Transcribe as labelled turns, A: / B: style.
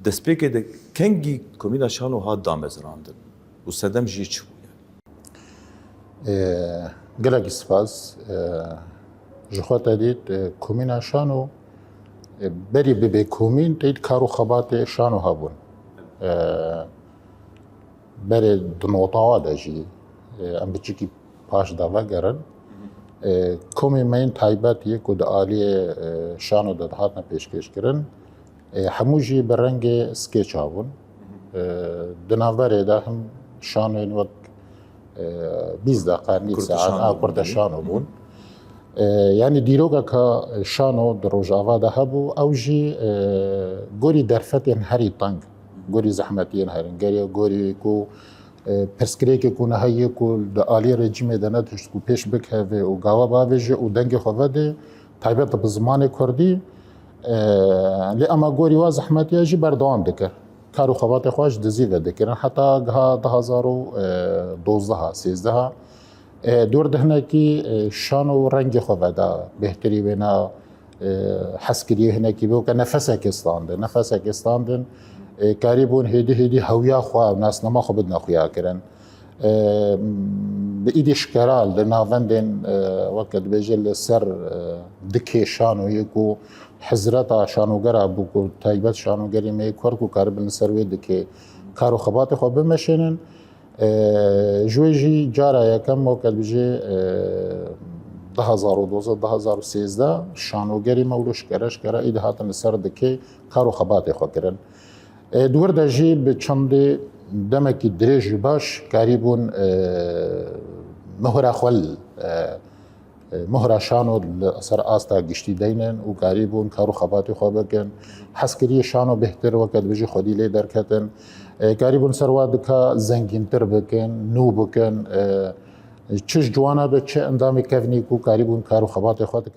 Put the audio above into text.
A: دەستپێکێ کەنگی کۆمینا شان و هات دامەزراندن و سەدەم ژی چ بوو
B: gelekî spas ji xwe te dît komîna şano berî bibe komîn tê kar û xebatê şano hebûn berê di notawa de jî em biçîkî paş de vegerin komê me yên taybet yê ku di aliyê şano de dihatine pêşkêşkirin hemû jî bi rengê skêç hebûn di navberê de him şanoyên wek 20 قرنی ساعت آکورد شانو بون یعنی دیروگا که شانو در روزاوا ده هبو او جی گوری درفتین هری تنگ گوری زحمتین هرین گوری کو پرسکری که کو نهایی کو د عالی رژیم ده نه تشت کو پیش بکه و گاوا باوجه و دنگ خوده ده تایبت به زمان کردی لی اما گوری و زحمتی جی بردوام دکر کار و خوات خوش دزیده دکرن حتی گها 2012 13 دور دهنه کی شان و رنگ خوده بهتری بنا حسکری هنه کی بو که نفسه کستاندن کاری بون هدی هویا خوا ناس نما خو بدنا خویا کرن به ایدی شکرال در ناوندن وقت بجل سر دکی شانو یکو حضرت شانوگر ابو کو تایبت شانوگری می کورکو کاربن سروی دکی کارو خبات خو بمشنن جوجی جارا یکم وقت بجه 2012 2013 شانوگری مولوش کرش کرا ایده هاتن سر دکی کارو خبات خو کرن دور د جی به چند دمکی درج باش کاریبون مهره خل مهره شانو اثر آستا گشتی دینن و کاریبون کارو خباتی خواب بکن حسکری شانو بهتر وقت بجی خودی لی درکتن کاریبون سرواد که زنگین تر بکن نو بکن چش جوانا به چه اندامی کفنی کو کاریبون کارو خباتی خواد کرد